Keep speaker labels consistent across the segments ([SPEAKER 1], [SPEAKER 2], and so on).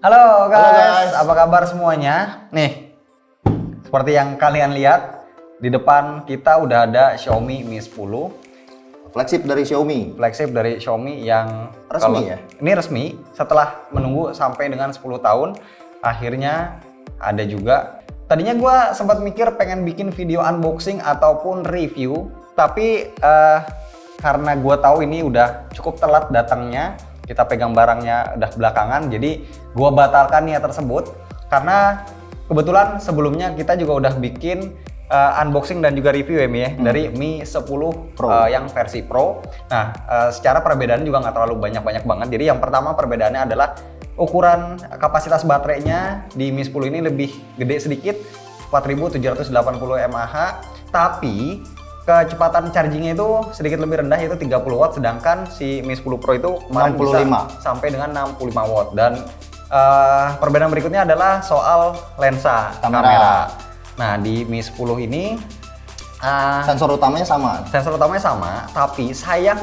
[SPEAKER 1] Halo guys.
[SPEAKER 2] Halo guys,
[SPEAKER 1] Apa kabar semuanya? Nih, seperti yang kalian lihat, di depan kita udah ada Xiaomi Mi 10
[SPEAKER 2] flagship dari Xiaomi.
[SPEAKER 1] flagship dari Xiaomi yang
[SPEAKER 2] Resmi ya?
[SPEAKER 1] Ini resmi, setelah menunggu sampai dengan 10 tahun, akhirnya ada juga. Tadinya gue sempat mikir pengen bikin video unboxing ataupun review, tapi karena gue tahu ini udah cukup telat datangnya, kita pegang barangnya udah belakangan, jadi gue batalkan niat tersebut karena kebetulan sebelumnya kita juga udah bikin unboxing dan juga review ya Mi ya, dari Mi 10
[SPEAKER 2] Pro.
[SPEAKER 1] yang versi Pro. Nah, secara perbedaan juga nggak terlalu banyak-banyak banget. Jadi yang pertama perbedaannya adalah ukuran kapasitas baterainya di Mi 10 ini lebih gede sedikit, 4780 mAh, tapi kecepatan chargingnya itu sedikit lebih rendah, yaitu 30 watt, sedangkan si Mi 10 Pro itu kemarin
[SPEAKER 2] 65.
[SPEAKER 1] bisa sampai dengan 65 watt. Dan perbedaan berikutnya adalah soal lensa kamera. Nah, di Mi 10 ini
[SPEAKER 2] Sensor utamanya sama.
[SPEAKER 1] sensor utamanya sama, tapi sayang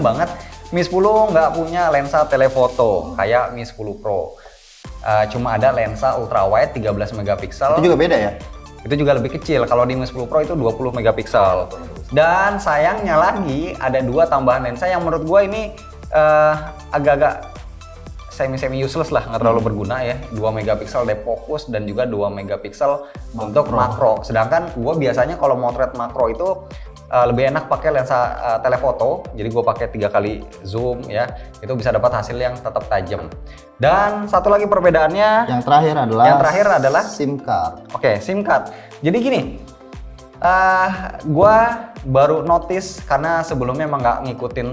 [SPEAKER 1] banget Mi 10 nggak punya lensa telefoto kayak Mi 10 Pro. Cuma ada lensa ultrawide 13 megapiksel.
[SPEAKER 2] Itu juga beda ya?
[SPEAKER 1] Itu juga lebih kecil. Kalau di Mi 10 Pro itu 20 megapiksel. Dan sayangnya lagi ada dua tambahan lensa yang menurut gue ini agak-agak semi useless lah, nggak terlalu berguna ya. 2 megapiksel depth focus dan juga 2 megapiksel untuk makro. Sedangkan gue biasanya kalau motret makro itu lebih enak pakai lensa telefoto. Jadi gue pakai 3 kali zoom ya. Itu bisa dapat hasil yang tetap tajam. Dan satu lagi perbedaannya,
[SPEAKER 2] Yang terakhir adalah SIM card.
[SPEAKER 1] Oke, SIM card. Jadi gini, gua baru notice karena sebelumnya emang nggak ngikutin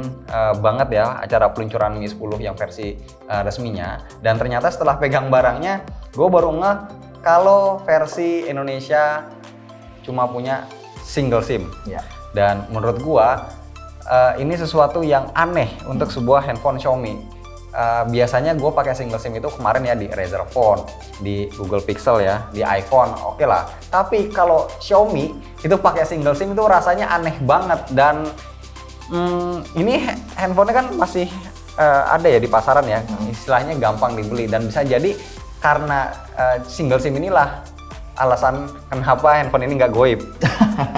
[SPEAKER 1] banget ya acara peluncuran Mi 10 yang versi resminya. Dan ternyata setelah pegang barangnya, gua baru ngeh kalau versi Indonesia cuma punya single SIM.
[SPEAKER 2] Ya.
[SPEAKER 1] Dan menurut gua ini sesuatu yang aneh untuk sebuah handphone Xiaomi. Biasanya gue pakai single SIM itu kemarin ya di Razer Phone, di Google Pixel ya, di iPhone, oke lah. Tapi kalau Xiaomi itu pakai single SIM itu rasanya aneh banget. Dan ini handphonenya kan masih ada ya di pasaran ya, istilahnya gampang dibeli. Dan bisa jadi karena single SIM inilah alasan kenapa handphone ini nggak goib.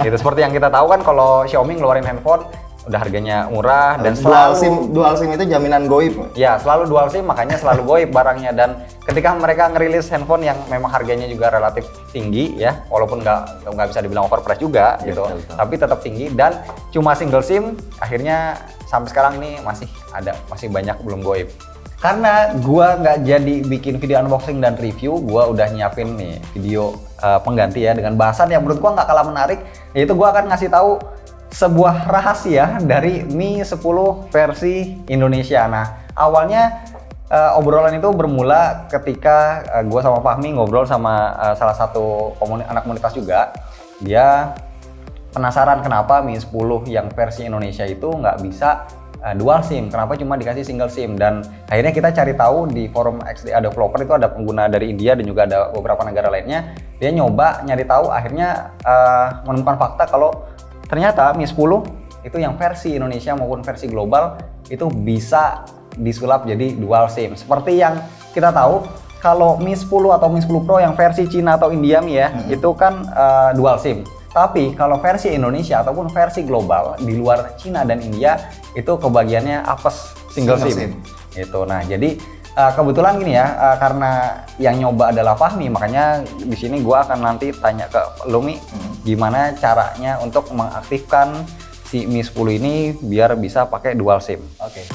[SPEAKER 1] Gitu. Seperti yang kita tahu kan kalau Xiaomi ngeluarin handphone udah harganya murah dan
[SPEAKER 2] dual SIM itu jaminan goib.
[SPEAKER 1] Ya, selalu dual SIM, makanya selalu goib barangnya. Dan ketika mereka ngerilis handphone yang memang harganya juga relatif tinggi ya, walaupun nggak bisa dibilang overprice juga
[SPEAKER 2] Ya,
[SPEAKER 1] gitu,
[SPEAKER 2] betul.
[SPEAKER 1] tapi tetap tinggi dan cuma single SIM, akhirnya sampai sekarang ini masih banyak belum goib. Karena gua nggak jadi bikin video unboxing dan review, gua udah nyiapin nih video pengganti ya dengan bahasan yang menurut gua nggak kalah menarik, yaitu gua akan ngasih tahu sebuah rahasia dari Mi 10 versi Indonesia. Nah, awalnya obrolan itu bermula ketika gue sama Fahmi ngobrol sama salah satu anak komunitas juga. Dia penasaran kenapa Mi 10 yang versi Indonesia itu nggak bisa dual SIM, kenapa cuma dikasih single SIM. Dan akhirnya kita cari tahu di forum XDA Developer, itu ada pengguna dari India dan juga ada beberapa negara lainnya. Dia nyoba nyari tahu, akhirnya menemukan fakta kalau ternyata Mi 10 itu yang versi Indonesia maupun versi global itu bisa disulap jadi dual SIM. Seperti yang kita tahu, kalau Mi 10 atau Mi 10 Pro yang versi Cina atau India Mi ya, itu kan dual SIM. Tapi kalau versi Indonesia ataupun versi global di luar Cina dan India itu kebagiannya apes single SIM. Gitu. Nah, jadi kebetulan gini ya, karena yang nyoba adalah Fahmi, makanya di sini gua akan nanti tanya ke Lumi gimana caranya untuk mengaktifkan si Mi 10 ini biar bisa pakai dual SIM.
[SPEAKER 2] Oke.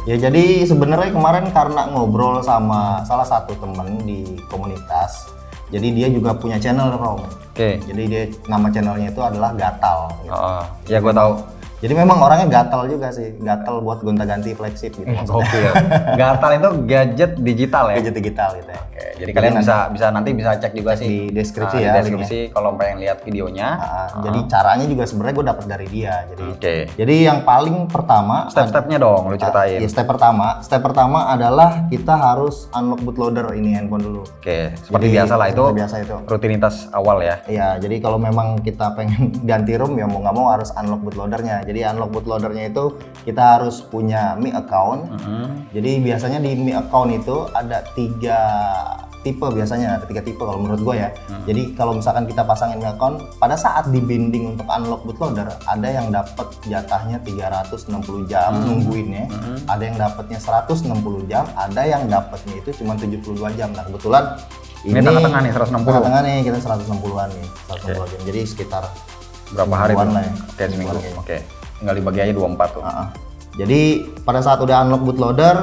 [SPEAKER 2] Ya, jadi sebenarnya kemarin karena ngobrol sama salah satu temen di komunitas, jadi dia juga punya channel, Rom.
[SPEAKER 1] Oke.
[SPEAKER 2] Jadi dia nama channelnya itu adalah Gatal. Gitu.
[SPEAKER 1] Oh, ya gua tahu.
[SPEAKER 2] Jadi memang orangnya gatal juga sih, gatal buat gonta-ganti flagship gitu.
[SPEAKER 1] Gokil. Gatal itu gadget digital ya.
[SPEAKER 2] Gadget digital gitu ya.
[SPEAKER 1] Oke, jadi kalian bisa nanti bisa cek juga sih
[SPEAKER 2] di deskripsi
[SPEAKER 1] di
[SPEAKER 2] ya,
[SPEAKER 1] deskripsi kalau pengen lihat videonya.
[SPEAKER 2] Jadi caranya juga sebenarnya gue dapat dari dia. Jadi
[SPEAKER 1] Oke.
[SPEAKER 2] jadi yang paling pertama
[SPEAKER 1] Step-stepnya dong lu ceritain.
[SPEAKER 2] ya, step pertama adalah kita harus unlock bootloader ini handphone dulu.
[SPEAKER 1] Oke, seperti
[SPEAKER 2] Jadi,
[SPEAKER 1] biasa lah itu.
[SPEAKER 2] seperti biasa itu.
[SPEAKER 1] Rutinitas awal ya.
[SPEAKER 2] Iya, jadi kalau memang kita pengen ganti ROM ya mau nggak mau harus unlock bootloadernya. Jadi unlock bootloadernya itu kita harus punya Mi account. Jadi biasanya di Mi account itu ada 3 tipe biasanya, ada 3 tipe kalau menurut gue ya. Jadi kalau misalkan kita pasangin Mi account, pada saat dibinding untuk unlock bootloader, ada yang dapat jatahnya 360 jam nungguinnya, ada yang dapatnya 160 jam, ada yang dapatnya itu cuma 72 jam. Nah kebetulan
[SPEAKER 1] Ini tengah-tengah nih 160.
[SPEAKER 2] Tengah-tengah nih kita 160-an nih, 160 jam. Jadi sekitar
[SPEAKER 1] Berapa hari tuh?
[SPEAKER 2] lah ya.
[SPEAKER 1] Oke, seminggu. Oke. Tinggal dibagi aja 24 tuh.
[SPEAKER 2] Jadi pada saat udah unlock bootloader,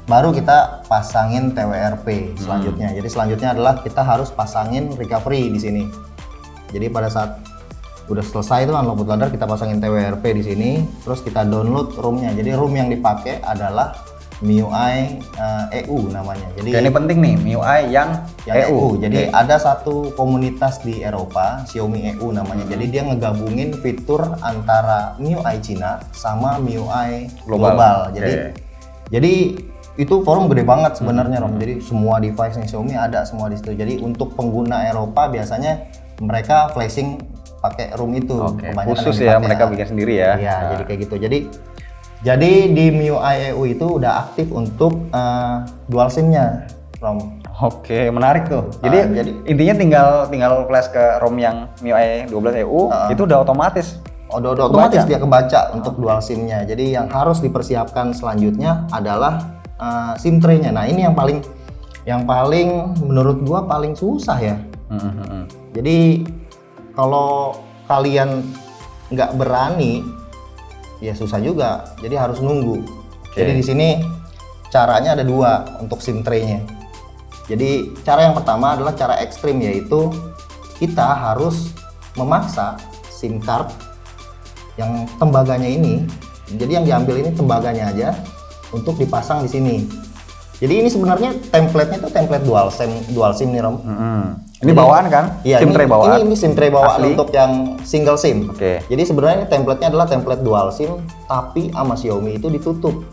[SPEAKER 2] baru kita pasangin TWRP selanjutnya. Jadi selanjutnya adalah kita harus pasangin recovery di sini. Jadi pada saat udah selesai itu unlock bootloader, kita pasangin TWRP di sini, terus kita download ROM-nya. Jadi ROM yang dipakai adalah MIUI EU namanya. Jadi
[SPEAKER 1] ini penting nih, MIUI yang EU.
[SPEAKER 2] Jadi ada satu komunitas di Eropa, Xiaomi EU namanya. Jadi dia ngegabungin fitur antara MIUI Cina sama MIUI global. Jadi itu forum gede banget sebenarnya, Rom. Jadi semua device nya Xiaomi ada semua di situ. Jadi untuk pengguna Eropa biasanya mereka flashing pakai ROM itu.
[SPEAKER 1] Khusus ya, mereka bikin sendiri ya.
[SPEAKER 2] Iya, jadi kayak gitu. Jadi di MIUI EU itu udah aktif untuk dual SIM-nya, Rom.
[SPEAKER 1] Oke, menarik tuh. Jadi intinya tinggal flash ke ROM yang MIUI 12 EU, itu udah otomatis.
[SPEAKER 2] Udah otomatis dia kebaca untuk dual SIM-nya. Jadi yang harus dipersiapkan selanjutnya adalah SIM tray-nya. Nah, ini yang paling menurut gua paling susah ya. Jadi kalau kalian nggak berani, ya susah juga. Jadi harus nunggu. Jadi di sini caranya ada 2 untuk SIM tray-nya. Jadi cara yang pertama adalah cara ekstrim, yaitu kita harus memaksa SIM card yang tembaganya ini. Jadi yang diambil ini tembaganya aja untuk dipasang di sini. Jadi ini sebenarnya template-nya itu template dual SIM nih, Rom.
[SPEAKER 1] Ini bawaan kan?
[SPEAKER 2] Iya,
[SPEAKER 1] SIM tray bawaan.
[SPEAKER 2] Ini SIM tray bawaan
[SPEAKER 1] Asli.
[SPEAKER 2] untuk yang single SIM.
[SPEAKER 1] Oke.
[SPEAKER 2] Jadi sebenarnya ini template-nya adalah template dual SIM, tapi sama Xiaomi itu ditutup.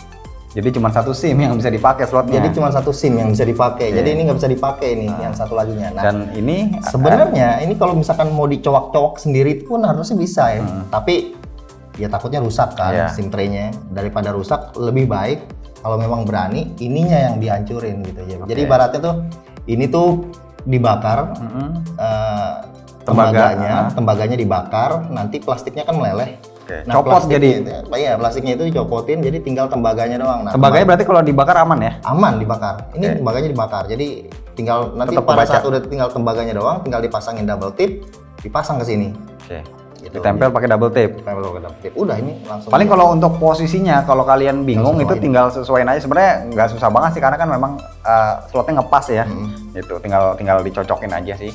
[SPEAKER 1] Jadi cuma satu SIM yang bisa dipakai slotnya.
[SPEAKER 2] Jadi cuma satu SIM yang bisa dipakai. Jadi ini nggak bisa dipakai nih yang satu laginya. Nah,
[SPEAKER 1] dan ini
[SPEAKER 2] sebenarnya ini kalau misalkan mau dicowok-cowok sendiri itu pun harusnya bisa ya. Tapi ya takutnya rusak kan SIM tray-nya. Daripada rusak, lebih baik kalau memang berani ininya yang dihancurin gitu ya. Jadi ibaratnya tuh ini tuh dibakar, tembaganya dibakar, nanti plastiknya kan meleleh. Nah,
[SPEAKER 1] copot jadi.
[SPEAKER 2] Iya, plastiknya itu dicopotin, jadi tinggal tembaganya doang. Nah,
[SPEAKER 1] tembaganya berarti kalau dibakar aman ya?
[SPEAKER 2] Aman dibakar. Ini tembaganya dibakar. Jadi tinggal nanti pada saat udah tinggal tembaganya doang, tinggal dipasangin double tip, dipasang ke sini.
[SPEAKER 1] Gitu. Ditempel pakai double tape.
[SPEAKER 2] Udah ini langsung.
[SPEAKER 1] Paling kalau untuk posisinya, kalau kalian bingung itu tinggal sesuaiin aja. Sebenarnya nggak susah banget sih, karena kan memang slotnya ngepas ya. Gitu. Tinggal dicocokin aja sih.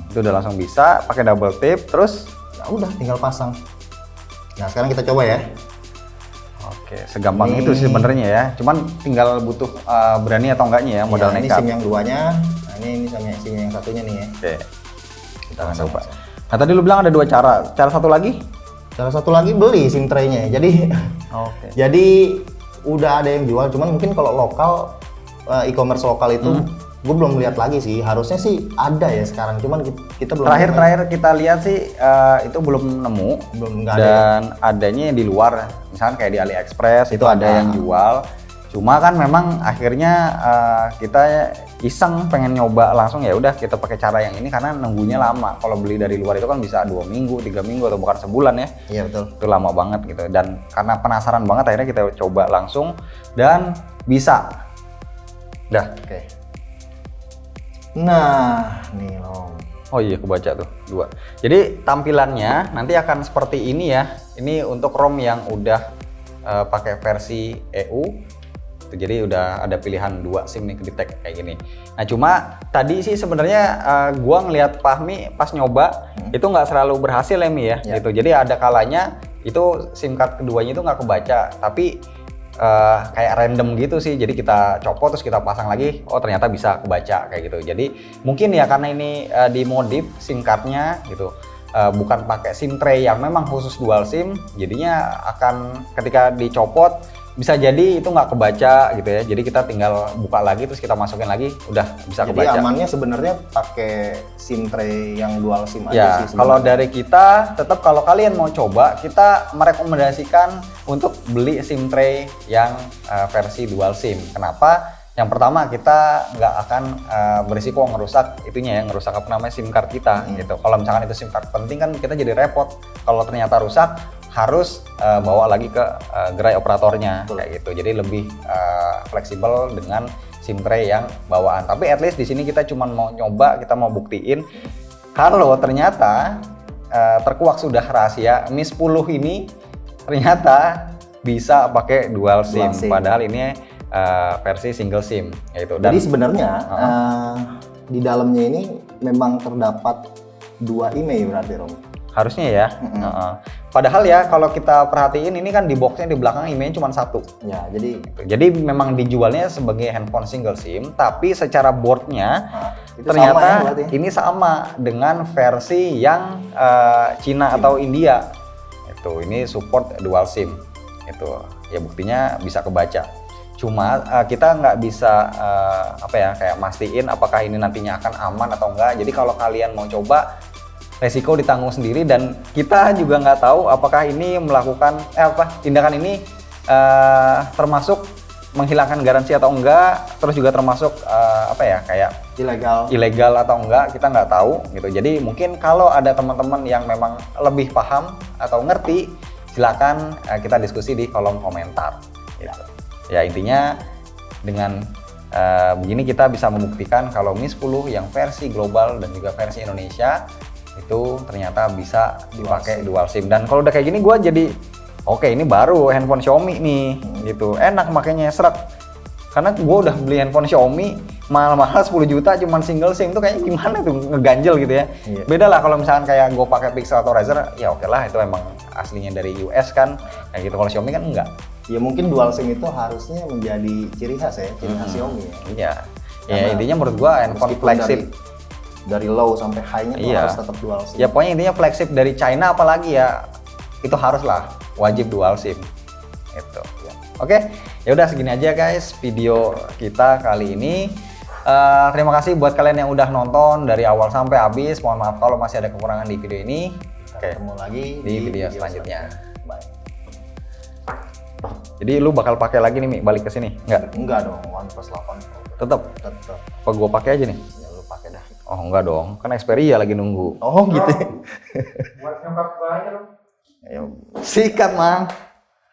[SPEAKER 1] Itu udah langsung bisa pakai double tape. Terus
[SPEAKER 2] ya udah tinggal pasang. Nah sekarang kita coba ya.
[SPEAKER 1] Oke, segampang itu sih sebenarnya ya. Cuman tinggal butuh berani atau enggaknya ya, modal nekat.
[SPEAKER 2] Ini SIM yang 2-nya. Nah ini sama SIM yang satunya nih ya.
[SPEAKER 1] Oke. Kita coba. Nah tadi lu bilang ada 2 cara. Cara satu lagi?
[SPEAKER 2] Cara satu lagi beli SIM tray-nya. Jadi jadi udah ada yang jual, cuman mungkin kalau lokal e-commerce lokal itu gue belum lihat lagi sih. Harusnya sih ada ya sekarang, cuman kita belum.
[SPEAKER 1] Terakhir kita lihat sih itu belum nemu. Dan adanya di luar, misalkan kayak di AliExpress itu ada yang jual. Cuma kan memang akhirnya kita iseng pengen nyoba langsung, ya udah kita pakai cara yang ini karena nunggunya lama. Kalau beli dari luar itu kan bisa 2 minggu, 3 minggu atau bahkan sebulan ya.
[SPEAKER 2] Iya betul.
[SPEAKER 1] Itu lama banget gitu. Dan karena penasaran banget akhirnya kita coba langsung dan bisa. Dah.
[SPEAKER 2] Oke. Nah, nih loh.
[SPEAKER 1] Oh iya, kebaca tuh 2. Jadi tampilannya nanti akan seperti ini ya. Ini untuk ROM yang udah pakai versi EU. Jadi udah ada pilihan 2 SIM nih di tag kayak gini. Nah cuma tadi sih sebenarnya gua ngelihat Fahmi pas nyoba itu nggak selalu berhasil ya Mi ya. Gitu. Jadi ada kalanya itu SIM card keduanya itu nggak kebaca, tapi kayak random gitu sih. Jadi kita copot terus kita pasang lagi, oh ternyata bisa kebaca kayak gitu. Jadi mungkin ya karena ini dimodif SIM cardnya gitu. Bukan pakai SIM tray yang memang khusus dual SIM, jadinya akan ketika dicopot bisa jadi itu nggak kebaca gitu ya. Jadi kita tinggal buka lagi terus kita masukin lagi, udah bisa
[SPEAKER 2] Jadi
[SPEAKER 1] kebaca.
[SPEAKER 2] amannya sebenarnya pakai SIM tray yang dual SIM aja
[SPEAKER 1] Ya,
[SPEAKER 2] sih.
[SPEAKER 1] kalau dari kita tetap kalau kalian mau coba, kita merekomendasikan untuk beli SIM tray yang versi dual SIM. Kenapa? Yang pertama kita nggak akan berisiko ngerusak itunya ya, ngerusak apa namanya SIM card kita gitu. Kalau misalkan itu SIM card penting kan kita jadi repot. Kalau ternyata rusak harus bawa lagi ke gerai operatornya.
[SPEAKER 2] Betul.
[SPEAKER 1] Kayak gitu. Jadi lebih fleksibel dengan SIM tray yang bawaan. Tapi at least di sini kita cuma mau nyoba, kita mau buktiin kalau ternyata terkuak sudah rahasia Mi 10 ini ternyata bisa pakai dual SIM. Padahal ini versi single SIM yaitu.
[SPEAKER 2] Jadi sebenarnya di dalamnya ini memang terdapat 2 IMEI berarti Rom.
[SPEAKER 1] Harusnya ya. Padahal ya kalau kita perhatiin ini kan di boxnya di belakang IMEI cuma 1.
[SPEAKER 2] Ya,
[SPEAKER 1] Jadi memang dijualnya sebagai handphone single SIM, tapi secara boardnya
[SPEAKER 2] itu
[SPEAKER 1] ternyata
[SPEAKER 2] sama ya,
[SPEAKER 1] ini sama dengan versi yang Cina atau India. Ini support dual SIM. Ya buktinya bisa kebaca. Cuma kita nggak bisa kayak mastiin apakah ini nantinya akan aman atau enggak. Jadi kalau kalian mau coba, resiko ditanggung sendiri dan kita juga nggak tahu apakah ini melakukan tindakan ini termasuk menghilangkan garansi atau enggak, terus juga termasuk kayak ilegal atau enggak, kita nggak tahu gitu. Jadi mungkin kalau ada teman-teman yang memang lebih paham atau ngerti, silakan kita diskusi di kolom komentar gitu. Ya intinya dengan begini kita bisa membuktikan kalau Mi 10 yang versi global dan juga versi Indonesia itu ternyata bisa dipakai dual SIM. Dan kalau udah kayak gini gue jadi oke, ini baru handphone Xiaomi nih gitu, enak makanya seret. Karena gue udah beli handphone Xiaomi mahal-mahal 10 juta cuman single SIM tuh kayaknya gimana tuh, ngeganjel gitu ya.
[SPEAKER 2] Iya.
[SPEAKER 1] Beda lah kalau misalkan kayak gue pakai Pixel atau Razer, ya oke lah itu emang aslinya dari US kan kayak gitu. Kalau Xiaomi kan enggak.
[SPEAKER 2] Ya mungkin dual SIM itu harusnya menjadi ciri khas ya, ciri khas Xiaomi ya.
[SPEAKER 1] Iya. Ya intinya menurut gua handphone flagship
[SPEAKER 2] dari low sampai high-nya tuh harus tetap dual SIM.
[SPEAKER 1] Ya pokoknya intinya flagship dari China apalagi ya itu haruslah wajib dual SIM. Itu. Ya. Oke, ya udah segini aja guys video kita kali ini. Terima kasih buat kalian yang udah nonton dari awal sampai habis. Mohon maaf kalau masih ada kekurangan di video ini.
[SPEAKER 2] Kita ketemu lagi
[SPEAKER 1] di video selanjutnya.
[SPEAKER 2] Bye.
[SPEAKER 1] Jadi lu bakal pakai lagi nih Mi, balik ke sini?
[SPEAKER 2] Enggak dong, OnePlus 8 Pro.
[SPEAKER 1] Tetap. Apa gua pakai aja nih?
[SPEAKER 2] Ya lu pakai dah.
[SPEAKER 1] Oh enggak dong, kan Xperia lagi nunggu.
[SPEAKER 2] Oh gitu.
[SPEAKER 3] Buat nyokap gua aja dong.
[SPEAKER 1] Sikat mang.